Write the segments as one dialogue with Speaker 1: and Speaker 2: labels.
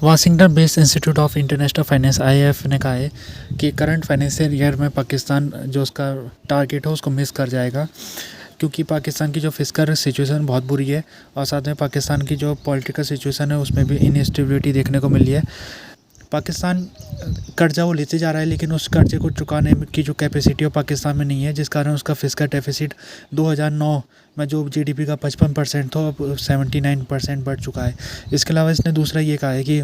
Speaker 1: Washington based institute of international finance IAF ने कहा है कि करंट फाइनेंशियल ईयर में पाकिस्तान जो उसका टारगेट है उसको मिस कर जाएगा, क्योंकि पाकिस्तान की जो फिस्कल सिचुएशन बहुत बुरी है और साथ में पाकिस्तान की जो पॉलिटिकल सिचुएशन है उसमें भी इनस्टेबिलिटी देखने को मिली है। पाकिस्तान कर्जा वो लेते जा रहा है, लेकिन उस कर्जे को चुकाने की जो कैपेसिटी है पाकिस्तान में नहीं है, जिस कारण उसका फिस्कल डेफिसिट 2009 में जो जीडीपी का 55% था अब 79% बढ़ चुका है। इसके अलावा इसने दूसरा ये कहा है कि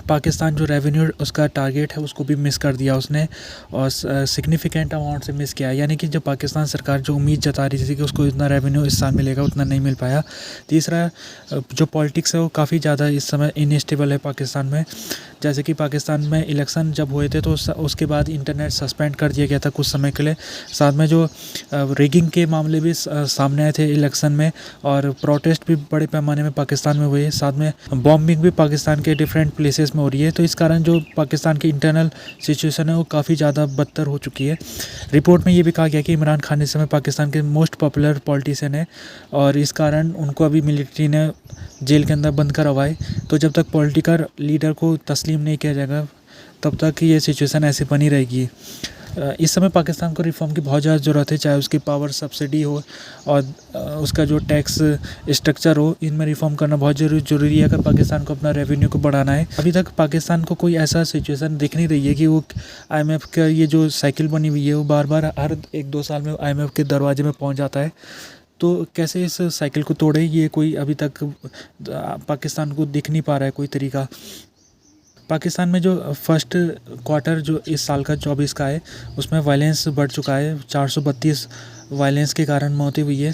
Speaker 1: पाकिस्तान जो रेवेन्यू उसका टारगेट है उसको भी मिस कर दिया उसने, और सिग्निफिकेंट अमाउंट से मिस किया है। यानी कि जो पाकिस्तान सरकार जो उम्मीद जता रही थी कि उसको इतना रेवेन्यू इस साल मिलेगा, उतना नहीं मिल पाया। तीसरा, जो पॉलिटिक्स है वो काफ़ी ज़्यादा इस समय इनस्टेबल है पाकिस्तान में। जैसे कि पाकिस्तान में इलेक्शन जब हुए थे तो उसके बाद इंटरनेट सस्पेंड कर दिया गया था कुछ समय के लिए। साथ में जो रिगिंग के मामले भी सामने आए थे इलेक्शन में, और प्रोटेस्ट भी बड़े पैमाने में पाकिस्तान में हुए। साथ में बॉम्बिंग भी पाकिस्तान के डिफरेंट प्लेसेस में हो रही है। तो इस कारण जो पाकिस्तान की इंटरनल सिचुएशन है वो काफ़ी ज़्यादा बदतर हो चुकी है। रिपोर्ट में ये भी कहा गया कि इमरान खान इस समय पाकिस्तान के मोस्ट पॉपुलर पॉलिटिशियन है, और इस कारण उनको अभी मिलिट्री ने जेल के अंदर बंद करा हुआ है। तो जब तक पॉलिटिकल लीडर को तस्लीम नहीं किया जाएगा तब तक ये सिचुएशन ऐसी बनी रहेगी। इस समय पाकिस्तान को रिफॉर्म की बहुत ज़्यादा ज़रूरत है, चाहे उसकी पावर सब्सिडी हो और उसका जो टैक्स स्ट्रक्चर हो, इनमें रिफॉर्म करना बहुत ज़रूरी है अगर पाकिस्तान को अपना रेवेन्यू को बढ़ाना है। अभी तक पाकिस्तान को कोई ऐसा सिचुएशन दिख नहीं रही है कि वो आईएमएफ का ये जो साइकिल बनी हुई है वो बार बार हर 1-2 साल में आईएमएफ के दरवाजे में पहुँच जाता है। तो कैसे इस साइकिल को तोड़े, ये कोई अभी तक पाकिस्तान को दिख नहीं पा रहा है कोई तरीका। पाकिस्तान में जो फर्स्ट क्वार्टर जो इस साल का 24 का है उसमें वायलेंस बढ़ चुका है। 432 वायलेंस के कारण मौतें हुई है,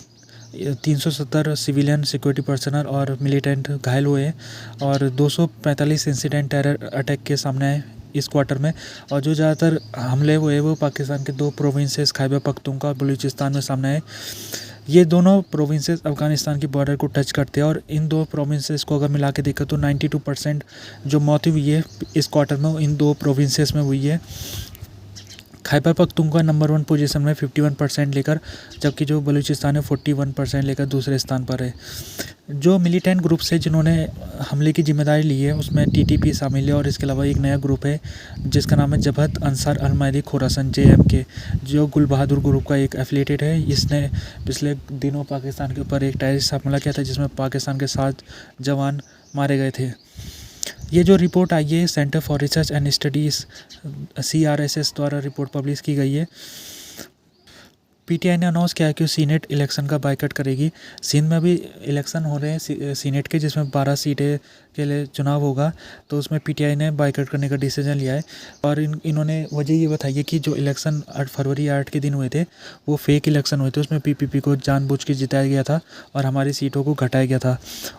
Speaker 1: 370 सिविलियन सिक्योरिटी पर्सनल और मिलिटेंट घायल हुए हैं, और 245 इंसिडेंट टेरर अटैक के सामने आए इस क्वार्टर में। और जो ज़्यादातर हमले हुए वो पाकिस्तान के 2 प्रोविंसेस खैबर पख्तूनख्वा और बलूचिस्तान में सामने आए। ये दोनों प्रोविंसेस अफ़गानिस्तान की बॉर्डर को टच करते हैं, और इन 2 प्रोविंसेस को अगर मिला के देखें तो 92% जो मौत हुई है इस क्वार्टर में इन 2 प्रोविंसेस में हुई है। खैबर पख्तूनख्वा नंबर 1 पोजीशन में 51% लेकर, जबकि जो बलूचिस्तान है 41% लेकर दूसरे स्थान पर है। जो मिलिटेंट ग्रुप्स है जिन्होंने हमले की जिम्मेदारी ली है उसमें टीटीपी शामिल है, और इसके अलावा एक नया ग्रुप है जिसका नाम है जबहत अंसार अल महदी खुरासन JMK, जो गुल बहादुर ग्रुप का एक एफिलिएटेड है। इसने पिछले दिनों पाकिस्तान के ऊपर एक टेररिस्ट हमला किया था जिसमें पाकिस्तान के 7 जवान मारे गए थे। ये जो रिपोर्ट आई है centre for research and studies CRSS द्वारा रिपोर्ट पब्लिश की गई है। पीटीआई ने अनाउंस किया है कि सीनेट इलेक्शन का बाइकआउट करेगी। सिंध में भी इलेक्शन हो रहे हैं सीनेट के, जिसमें 12 सीटें के लिए चुनाव होगा, तो उसमें पीटीआई ने बाइकआउट करने का डिसीजन लिया है। और इन्होंने वजह ये बताई है कि जो इलेक्शन 8 फरवरी 8 के दिन हुए थे वो फेक इलेक्शन हुए थे, उसमें PPP को जानबूझ के जिताया गया था और हमारी सीटों को घटाया गया था।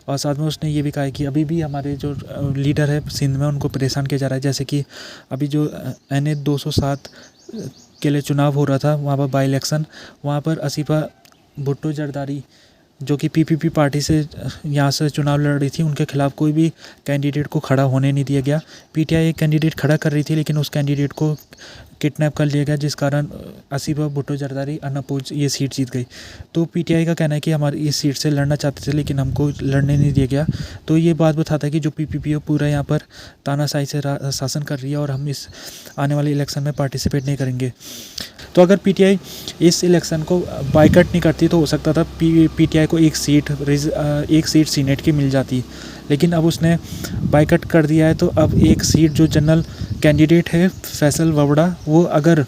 Speaker 1: और साथ में उसने ये भी कहा है कि अभी भी हमारे जो लीडर है सिंध में उनको परेशान किया जा रहा है। जैसे कि अभी जो NA 207 के लिए चुनाव हो रहा था वहाँ पर बाई इलेक्शन, वहाँ पर आसिफा भुट्टो जरदारी जो कि PPP पार्टी से यहाँ से चुनाव लड़ रही थी, उनके खिलाफ कोई भी कैंडिडेट को खड़ा होने नहीं दिया गया। पीटीआई एक कैंडिडेट खड़ा कर रही थी लेकिन उस कैंडिडेट को किडनैप कर लिया गया, जिस कारण आसिफा भुट्टो जरदारी अनअपोज ये सीट जीत गई। तो पीटीआई का कहना है कि हमारी इस सीट से लड़ना चाहते थे लेकिन हमको लड़ने नहीं दिया गया। तो ये बात बताता है कि जो PPP है पूरा यहाँ पर तानाशाही से शासन कर रही है और हम इस आने वाले इलेक्शन में पार्टिसिपेट नहीं करेंगे। तो अगर पीटीआई इस इलेक्शन को बाइकआउट नहीं करती तो हो सकता था पीटीआई को एक सीट सीनेट की मिल जाती, लेकिन अब उसने बाइकआउट कर दिया है। तो अब एक सीट जो जनरल कैंडिडेट है फैसल ववड़ा, वो अगर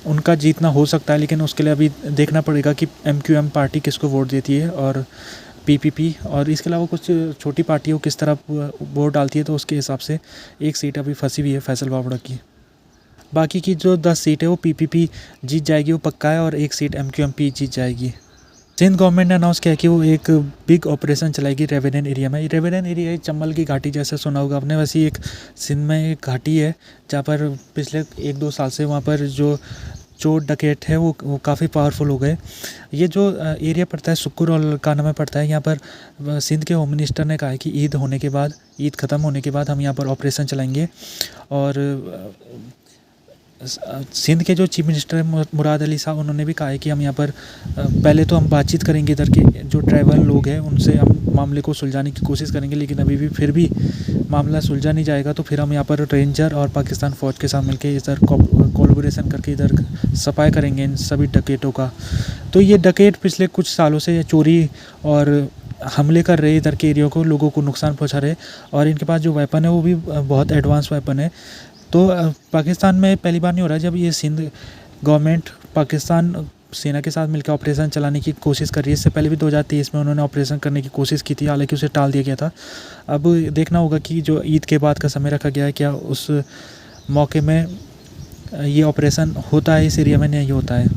Speaker 1: उनका जीतना हो सकता है, लेकिन उसके लिए अभी देखना पड़ेगा कि MQM पार्टी किसको वोट देती है और PPP और इसके अलावा कुछ छोटी पार्टियों किस तरह वोट डालती है। तो उसके हिसाब से एक सीट अभी फंसी हुई है फैसल ववड़ा की। बाकी की जो 10 सीट है वो PPP जीत जाएगी, वो पक्का है, और एक सीट MQMP जीत जाएगी। सिंध गवर्नमेंट ने अनाउंस किया कि वो एक बिग ऑपरेशन चलाएगी रेवेडेन एरिया में। रेवेडेन एरिया है चंबल की घाटी, जैसे सुना होगा आपने, वैसे ही एक सिंध में एक घाटी है जहाँ पर पिछले 1-2 साल से वहाँ पर जो चोर डकैत है वो काफ़ी पावरफुल हो गए। ये जो एरिया पड़ता है सुक्कुर और लड़काना में पड़ता है। यहाँ पर सिंध के होम मिनिस्टर ने कहा है कि ईद ख़त्म होने के बाद हम यहाँ पर ऑपरेशन चलाएँगे। और सिंध के जो चीफ मिनिस्टर हैं मुराद अली साहब, उन्होंने भी कहा है कि हम यहाँ पर पहले तो हम बातचीत करेंगे, इधर के जो ट्राइबल लोग हैं उनसे हम मामले को सुलझाने की कोशिश करेंगे, लेकिन अभी भी फिर भी मामला सुलझा नहीं जाएगा तो फिर हम यहाँ पर रेंजर और पाकिस्तान फ़ौज के साथ मिलके इधर कोलैबोरेशन करके इधर सफाई करेंगे इन सभी डकैतों का। तो ये डकैत पिछले कुछ सालों से चोरी और हमले कर रहे इधर के एरिया को, लोगों को नुकसान पहुंचा रहे, और इनके पास जो वेपन है वो भी बहुत एडवांस वेपन है। तो पाकिस्तान में पहली बार नहीं हो रहा है जब ये सिंध गवर्नमेंट पाकिस्तान सेना के साथ मिलकर ऑपरेशन चलाने की कोशिश कर रही है। इससे पहले भी 2023 में उन्होंने ऑपरेशन करने की कोशिश की थी, हालांकि उसे टाल दिया गया था। अब देखना होगा कि जो ईद के बाद का समय रखा गया है, क्या उस मौके में ये ऑपरेशन होता है इस एरिया में, नहीं होता है।